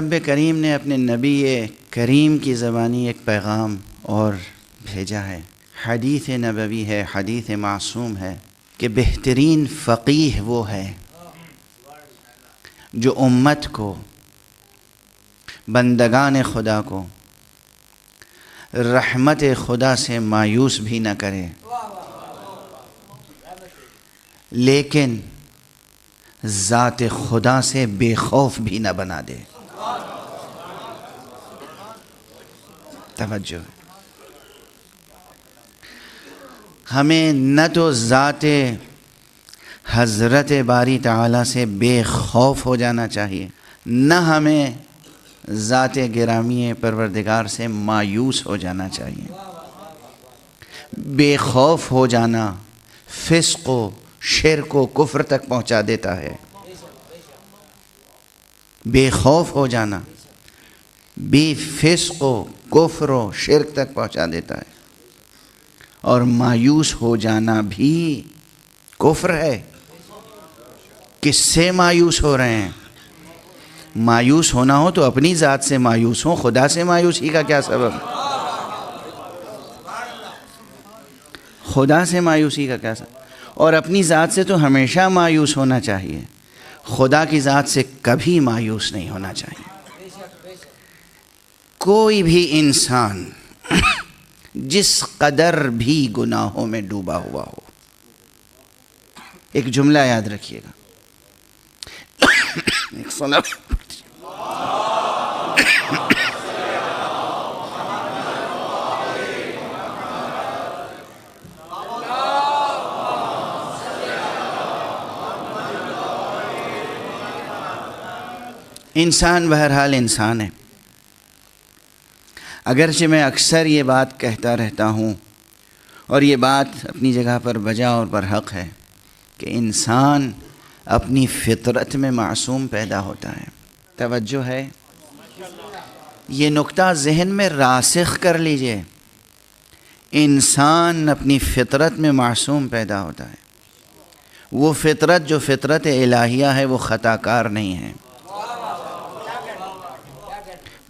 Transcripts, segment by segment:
رب کریم نے اپنے نبی کریم کی زبانی ایک پیغام اور بھیجا ہے، حدیث نبوی ہے، حدیث معصوم ہے کہ بہترین فقیہ وہ ہے جو امت کو، بندگان خدا کو رحمت خدا سے مایوس بھی نہ کرے، لیکن ذات خدا سے بے خوف بھی نہ بنا دے۔ توجہ، ہمیں نہ تو ذات حضرت باری تعالیٰ سے بے خوف ہو جانا چاہیے، نہ ہمیں ذات گرامی پروردگار سے مایوس ہو جانا چاہیے۔ بے خوف ہو جانا فسق و شرک و کفر تک پہنچا دیتا ہے۔ بے خوف ہو جانا بھی فسق و کفر و شرک تک پہنچا دیتا ہے، اور مایوس ہو جانا بھی کفر ہے۔ کس سے مایوس ہو رہے ہیں؟ مایوس ہونا ہو تو اپنی ذات سے مایوس ہوں، خدا سے مایوسی کا کیا سبب؟ خدا سے مایوسی کا کیا سبب؟ اور اپنی ذات سے تو ہمیشہ مایوس ہونا چاہیے، خدا کی ذات سے کبھی مایوس نہیں ہونا چاہیے۔ کوئی بھی انسان جس قدر بھی گناہوں میں ڈوبا ہوا ہو، ایک جملہ یاد رکھیے گا، ایک صلاۃ انسان بہرحال انسان ہے۔ اگرچہ میں اکثر یہ بات کہتا رہتا ہوں، اور یہ بات اپنی جگہ پر بجا اور برحق ہے، کہ انسان اپنی فطرت میں معصوم پیدا ہوتا ہے۔ توجہ ہے، یہ نقطہ ذہن میں راسخ کر لیجئے، انسان اپنی فطرت میں معصوم پیدا ہوتا ہے۔ وہ فطرت جو فطرت الہیہ ہے وہ خطا کار نہیں ہے۔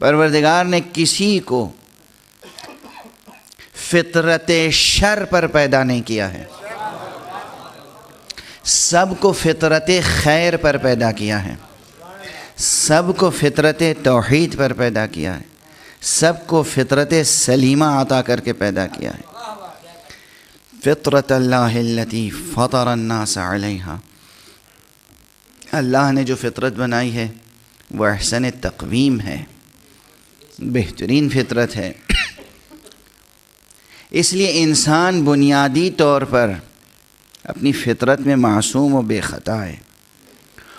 پروردگار نے کسی کو فطرت شر پر پیدا نہیں کیا ہے، سب کو فطرت خیر پر پیدا کیا ہے، سب کو فطرت توحید پر پیدا کیا ہے، سب کو فطرت سلیمہ عطا کر کے پیدا کیا ہے۔ فطرت اللہ التی فطر الناس علیہا، اللہ نے جو فطرت بنائی ہے وہ احسن تقویم ہے، بہترین فطرت ہے۔ اس لیے انسان بنیادی طور پر اپنی فطرت میں معصوم و بے خطا ہے،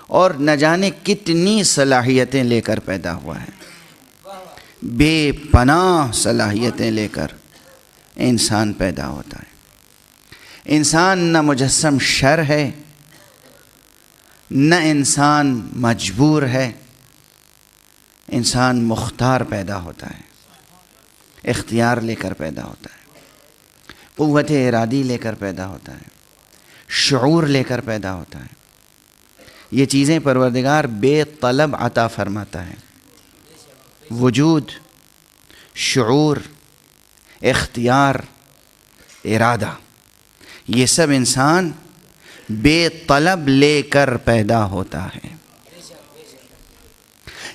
اور نہ جانے کتنی صلاحیتیں لے کر پیدا ہوا ہے، بے پناہ صلاحیتیں لے کر انسان پیدا ہوتا ہے۔ انسان نہ مجسم شر ہے، نہ انسان مجبور ہے، انسان مختار پیدا ہوتا ہے، اختیار لے کر پیدا ہوتا ہے، قوت ارادی لے کر پیدا ہوتا ہے، شعور لے کر پیدا ہوتا ہے۔ یہ چیزیں پروردگار بے طلب عطا فرماتا ہے، وجود، شعور، اختیار، ارادہ، یہ سب انسان بے طلب لے کر پیدا ہوتا ہے۔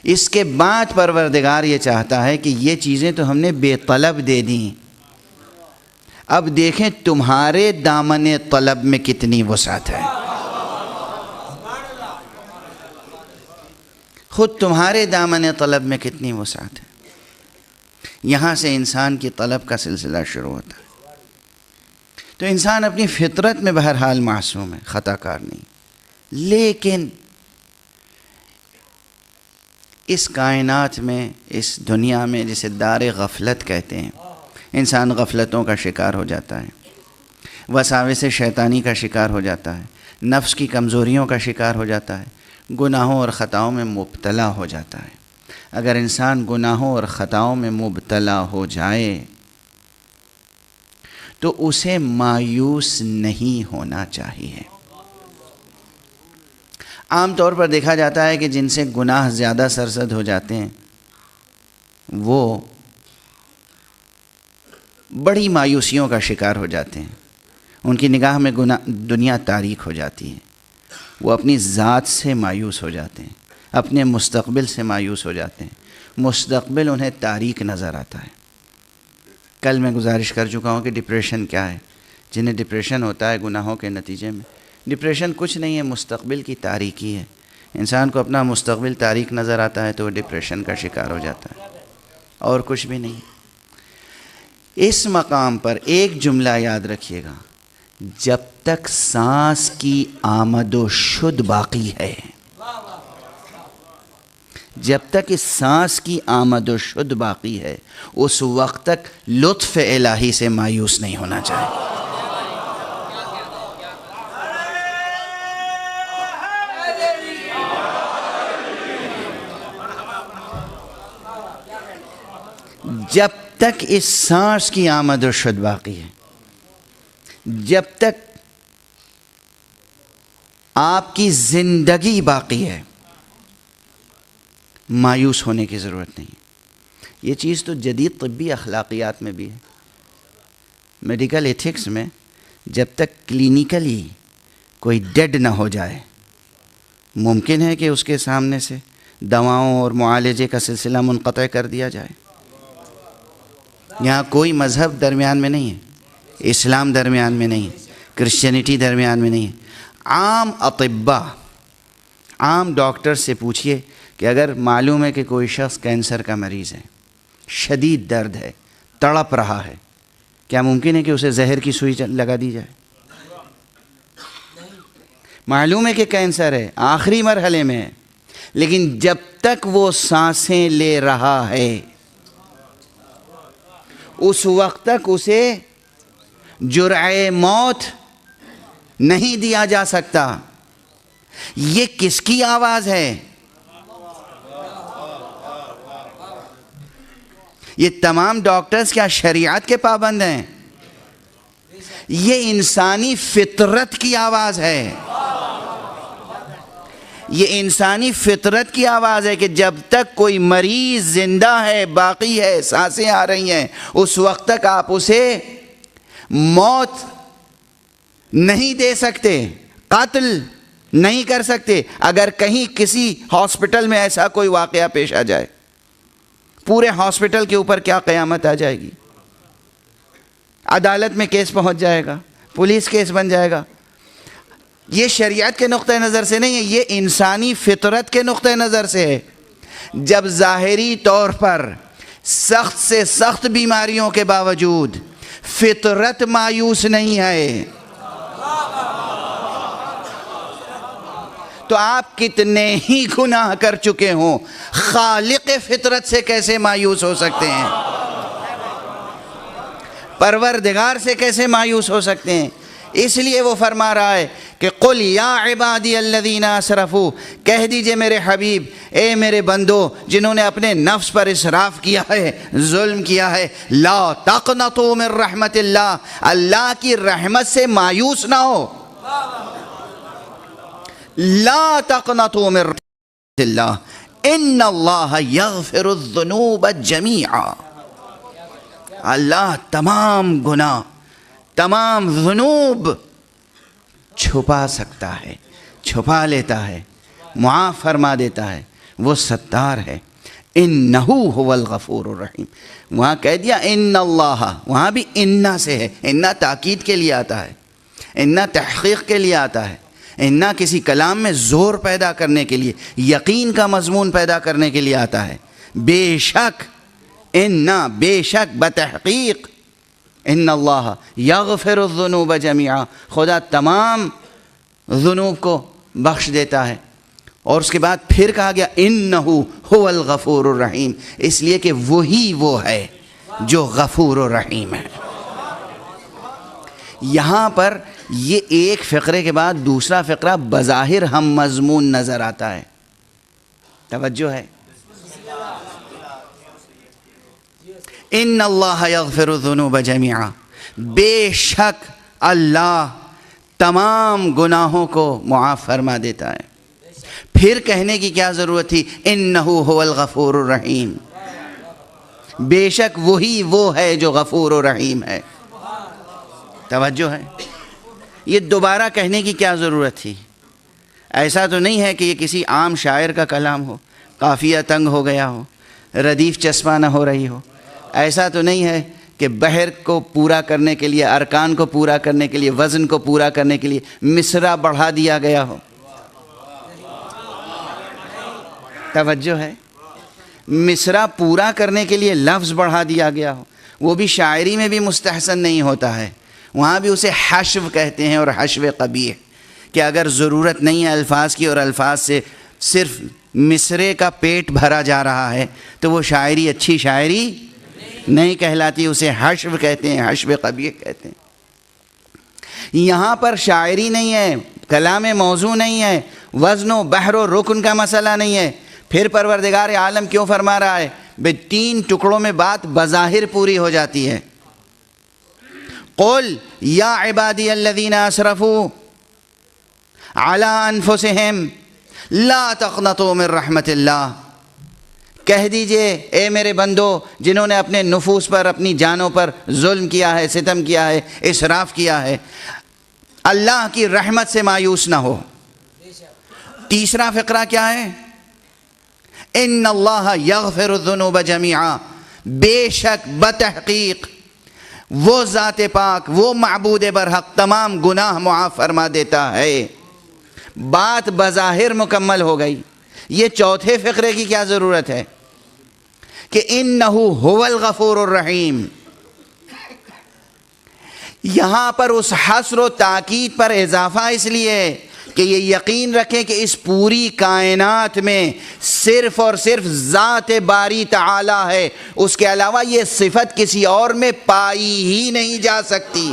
اس کے بعد پروردگار یہ چاہتا ہے کہ یہ چیزیں تو ہم نے بے طلب دے دیں، اب دیکھیں تمہارے دامن طلب میں کتنی وسعت ہے، خود تمہارے دامن طلب میں کتنی وسعت ہے۔ یہاں سے انسان کی طلب کا سلسلہ شروع ہوتا ہے۔ تو انسان اپنی فطرت میں بہرحال معصوم ہے، خطا کار نہیں، لیکن اس کائنات میں، اس دنیا میں، جسے دار غفلت کہتے ہیں، انسان غفلتوں کا شکار ہو جاتا ہے، وساوس شیطانی کا شکار ہو جاتا ہے، نفس کی کمزوریوں کا شکار ہو جاتا ہے، گناہوں اور خطاؤں میں مبتلا ہو جاتا ہے۔ اگر انسان گناہوں اور خطاؤں میں مبتلا ہو جائے تو اسے مایوس نہیں ہونا چاہیے۔ عام طور پر دیکھا جاتا ہے کہ جن سے گناہ زیادہ سرزد ہو جاتے ہیں وہ بڑی مایوسیوں کا شکار ہو جاتے ہیں. ان کی نگاہ میں دنیا تاریک ہو جاتی ہے. وہ اپنی ذات سے مایوس ہو جاتے ہیں, اپنے مستقبل سے مایوس ہو جاتے ہیں. مستقبل انہیں تاریک نظر آتا ہے. کل میں گزارش کر چکا ہوں کہ ڈپریشن کیا ہے. جنہیں ڈپریشن ہوتا ہے گناہوں کے نتیجے میں, ڈپریشن کچھ نہیں ہے, مستقبل کی تاریکی ہے. انسان کو اپنا مستقبل تاریک نظر آتا ہے تو وہ ڈپریشن کا شکار ہو جاتا ہے, اور کچھ بھی نہیں. اس مقام پر ایک جملہ یاد رکھیے گا, جب تک سانس کی آمد و شد باقی ہے, جب تک اس سانس کی آمد و شد باقی ہے, اس وقت تک لطف الہی سے مایوس نہیں ہونا چاہیے. جب تک اس سانس کی آمد و شد باقی ہے, جب تک آپ کی زندگی باقی ہے, مایوس ہونے کی ضرورت نہیں. یہ چیز تو جدید طبی اخلاقیات میں بھی ہے. میڈیکل ایتھکس میں جب تک کلینیکلی کوئی ڈیڈ نہ ہو جائے, ممکن ہے کہ اس کے سامنے سے دواؤں اور معالجے کا سلسلہ منقطع کر دیا جائے. یہاں کوئی مذہب درمیان میں نہیں ہے, اسلام درمیان میں نہیں ہے, کرسچینٹی درمیان میں نہیں ہے. عام اطباء, عام ڈاکٹر سے پوچھئے کہ اگر معلوم ہے کہ کوئی شخص کینسر کا مریض ہے, شدید درد ہے, تڑپ رہا ہے, کیا ممکن ہے کہ اسے زہر کی سوئی لگا دی جائے؟ معلوم ہے کہ کینسر ہے, آخری مرحلے میں ہے, لیکن جب تک وہ سانسیں لے رہا ہے اس وقت تک اسے جرعہ موت نہیں دیا جا سکتا. یہ کس کی آواز ہے؟ یہ تمام ڈاکٹرز کیا شریعت کے پابند ہیں؟ یہ انسانی فطرت کی آواز ہے. یہ انسانی فطرت کی آواز ہے کہ جب تک کوئی مریض زندہ ہے, باقی ہے, سانسیں آ رہی ہیں, اس وقت تک آپ اسے موت نہیں دے سکتے, قتل نہیں کر سکتے. اگر کہیں کسی ہاسپٹل میں ایسا کوئی واقعہ پیش آ جائے, پورے ہاسپٹل کے اوپر کیا قیامت آ جائے گی. عدالت میں کیس پہنچ جائے گا, پولیس کیس بن جائے گا. یہ شریعت کے نقطہ نظر سے نہیں ہے, یہ انسانی فطرت کے نقطہ نظر سے ہے. جب ظاہری طور پر سخت سے سخت بیماریوں کے باوجود فطرت مایوس نہیں ہے, تو آپ کتنے ہی گناہ کر چکے ہوں, خالق فطرت سے کیسے مایوس ہو سکتے ہیں؟ پروردگار سے کیسے مایوس ہو سکتے ہیں؟ اس لیے وہ فرما رہا ہے کہ قل یا عبادی الذین اسرفوا, کہہ دیجئے میرے حبیب, اے میرے بندو جنہوں نے اپنے نفس پر اسراف کیا ہے, ظلم کیا ہے, لا تقنطوا من رحمت اللہ, اللہ کی رحمت سے مایوس نہ ہو. لا تقنطوا من رحمت اللہ ان اللہ یغفر الذنوب جمیعا. اللہ تمام گناہ, تمام ذنوب چھپا سکتا ہے, چھپا لیتا ہے, معاف فرما دیتا ہے. وہ ستار ہے. انہو هو الغفور الرحیم. وہاں کہہ دیا ان اللہ, وہاں بھی انہ سے ہے. انہ تاکید کے لیے آتا ہے, انہ تحقیق کے لیے آتا ہے, انہ کسی کلام میں زور پیدا کرنے کے لیے, یقین کا مضمون پیدا کرنے کے لیے آتا ہے. بے شک, انہ بے شک, بتحقیق, ان اللہ یغفر الذنوب جمیعا, خدا تمام ذنوب کو بخش دیتا ہے. اور اس کے بعد پھر کہا گیا انہو هو الغفور الرحیم, اس لیے کہ وہی وہ ہے جو غفور الرحیم ہے. یہاں پر یہ ایک فقرے کے بعد دوسرا فقرہ بظاہر ہم مضمون نظر آتا ہے. توجہ ہے. ان اللہ یغفر الذنوب جمیعا, بے شک اللہ تمام گناہوں کو معاف فرما دیتا ہے. پھر کہنے کی کیا ضرورت تھی؟ انہو هو الغفور الرحیم، بے شک وہی وہ ہے جو غفور و رحیم ہے۔ توجہ ہے؟ یہ دوبارہ کہنے کی کیا ضرورت تھی؟ ایسا تو نہیں ہے کہ یہ کسی عام شاعر کا کلام ہو، قافیہ تنگ ہو گیا ہو، ردیف چسپاں نہ ہو رہی ہو۔ ایسا تو نہیں ہے کہ بحر کو پورا کرنے کے لیے، ارکان کو پورا کرنے کے لیے، وزن کو پورا کرنے کے لیے مصرع بڑھا دیا گیا ہو۔ توجہ ہے؟ مصرع پورا کرنے کے لیے لفظ بڑھا دیا گیا ہو، وہ بھی شاعری میں بھی مستحسن نہیں ہوتا ہے، وہاں بھی اسے حشو کہتے ہیں، اور حشو قبیح، کہ اگر ضرورت نہیں ہے الفاظ کی اور الفاظ سے صرف مصرعے کا پیٹ بھرا جا رہا ہے تو وہ شاعری اچھی شاعری نہیں کہلاتی، اسے حشو کہتے ہیں، حشو قبیح کہتے ہیں۔ یہاں پر شاعری نہیں ہے، کلام موضوع نہیں ہے، وزن و بحر و رکن کا مسئلہ نہیں ہے، پھر پروردگار عالم کیوں فرما رہا ہے؟ بے تین ٹکڑوں میں بات بظاہر پوری ہو جاتی ہے۔ قل یا عبادی الذین اسرفوا علی انفسہم لا تقنطوا من رحمت اللہ، کہہ دیجئے اے میرے بندو جنہوں نے اپنے نفوس پر، اپنی جانوں پر ظلم کیا ہے، ستم کیا ہے، اسراف کیا ہے، اللہ کی رحمت سے مایوس نہ ہو۔ تیسرا فقرہ کیا ہے؟ ان اللہ یغفر الذنوب جمیعا، بے شک بتحقیق وہ ذات پاک، وہ معبود برحق تمام گناہ معاف فرما دیتا ہے۔ بات بظاہر مکمل ہو گئی۔ یہ چوتھے فقرے کی کیا ضرورت ہے کہ انہو هو الغفور الرحیم؟ یہاں پر اس حصر و تاکید پر اضافہ اس لیے کہ یہ یقین رکھیں کہ اس پوری کائنات میں صرف اور صرف ذات باری تعالی ہے، اس کے علاوہ یہ صفت کسی اور میں پائی ہی نہیں جا سکتی۔